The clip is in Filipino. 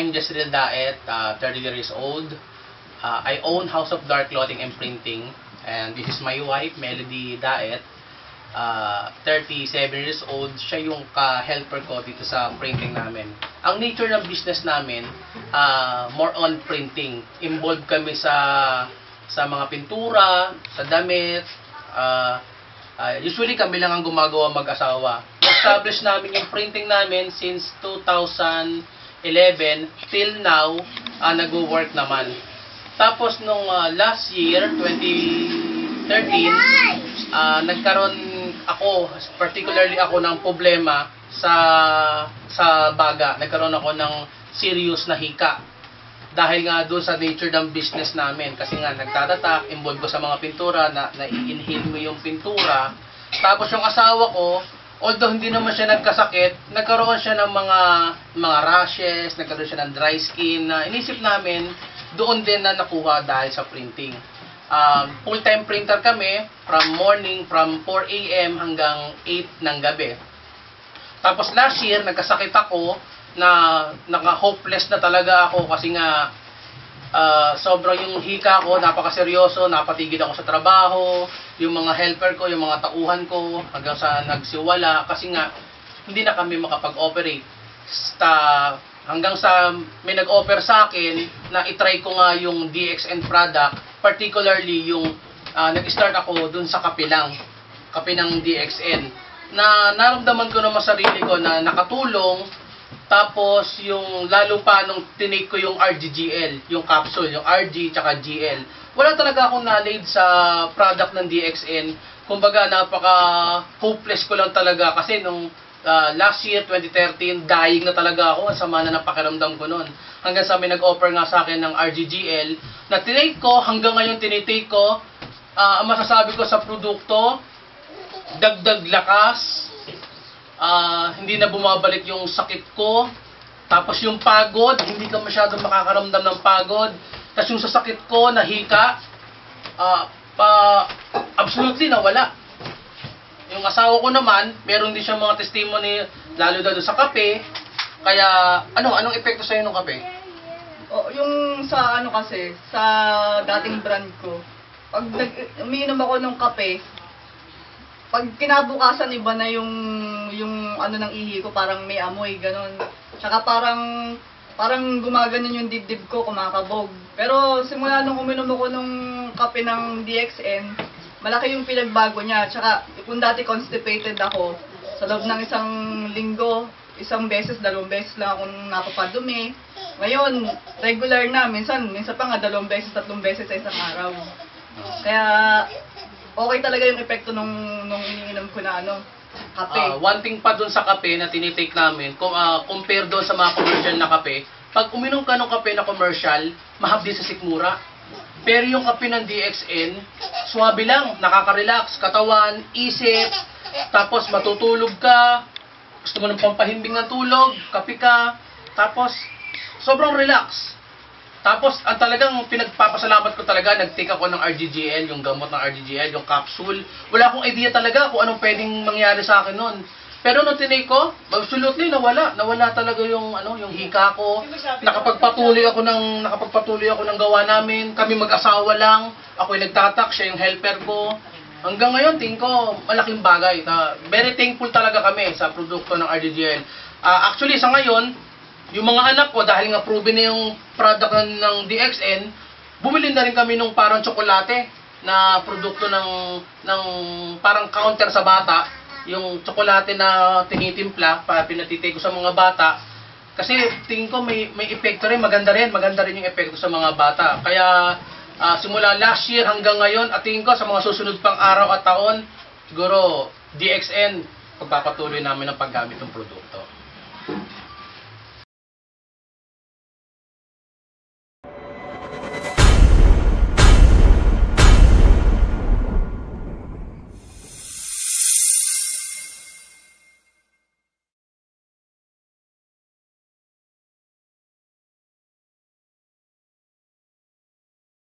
I'm Jezreel Daet, 30 years old. I own House of Dark Clothing and Printing. And this is my wife, Melody Daet. 37 years old. Siya yung ka-helper ko dito sa printing namin. Ang nature ng business namin, more on printing. Involved kami sa mga pintura, sa damit. Usually kami lang ang gumagawa mag-asawa. Establish namin yung printing namin since 2011 till now, nag-work naman. Tapos nung last year, 2013, nagkaroon ako, particularly ako ng problema sa baga. Nagkaroon ako ng serious na hika. Dahil nga doon sa nature ng business namin. Kasi nga nagtatatak, involved ko sa mga pintura, na-inhale mo yung pintura. Tapos yung asawa ko, although hindi naman siya nagkasakit, nagkaroon siya ng mga rashes, nagkaroon siya ng dry skin na inisip namin doon din na nakuha dahil sa printing. Full-time printer kami from 4 AM hanggang 8 ng gabi. Tapos last year, nagkasakit ako na naka-hopeless na talaga ako kasi nga sobrang yung hika ko, napakaseryoso, napatigil ako sa trabaho, yung mga helper ko, yung mga tauhan ko, hanggang sa nagsiwala kasi nga hindi na kami makapag-operate. Hanggang sa may nag-offer sa akin na itry ko nga yung DXN product, particularly yung nag-start ako dun sa kape ng DXN, na naramdaman ko naman sarili ko na nakatulong. Tapos yung lalo pa nung tinake ko yung RGGL, yung capsule, yung RG tsaka GL. Wala talaga akong knowledge sa product ng DXN. Kumbaga napaka-hopeless ko lang talaga kasi nung last year, 2013, dying na talaga ako. Ang sama na ng pakiramdam ko noon. Hanggang sa may nag-offer nga sa akin ng RGGL na tinake ko, hanggang ngayon tinitake ko. Ang masasabi ko sa produkto, dagdag lakas. Hindi na bumabalik yung sakit ko. Tapos yung pagod, hindi ka masyadong makakaramdam ng pagod. Tapos yung sasakit ko, nahika, absolutely nawala. Yung asawa ko naman, meron din siyang mga testimony, lalo na doon sa kape. Kaya, anong epekto sa'yo ng kape? Yung sa kasi, sa dating brand ko, pag umiinom ako ng kape, pag kinabukasan iba na yung ng ihi ko, parang may amoy, ganon. Tsaka parang gumaganon yung dibdib ko, kumakabog. Pero simula nung uminom ako nung kape ng DXN, malaki yung pinagbago niya. Tsaka kung dati constipated ako, sa loob ng isang linggo, isang beses, 2 beses lang akong napapadumi. Ngayon, regular na. Minsan pa nga 2 beses, 3 beses sa isang araw. Kaya okay talaga yung epekto nung iniinom ko na kape. One thing pa dun sa kape na tinitake namin, compare doon sa mga commercial na kape, pag uminom ka ng kape na commercial, mahapdi sa sikmura. Pero yung kape ng DXN, swabe lang, nakaka-relax, katawan, isip, tapos matutulog ka, gusto mo ng pampahimbing ng tulog, kape ka, tapos sobrang relax. Tapos, ang talagang pinagpapasalamat ko talaga, nag-take ako ng RGGL, yung gamot ng RGGL, yung capsule. Wala akong idea talaga kung anong pwedeng mangyari sa akin nun. Pero nung tinake ko, absolutely nawala. Nawala talaga yung hika ko. Nakapagpatuloy ako ng gawa namin. Kami mag-asawa lang. Ako'y nagtatak, siya yung helper ko. Hanggang ngayon, tingin ko, malaking bagay. Very thankful talaga kami sa produkto ng RGGL. Actually, sa ngayon, yung mga anak ko, dahil nga proven na yung product ng DXN, bumili na rin kami nung parang tsokolate na produkto ng parang counter sa bata. Yung tsokolate na tinitimpla, pinatitake ko sa mga bata. Kasi tingin ko may epekto rin, maganda rin yung epekto sa mga bata. Kaya simula last year hanggang ngayon, at tingin ko sa mga susunod pang araw at taon, siguro DXN, pagpapatuloy namin ang paggamit ng produkto.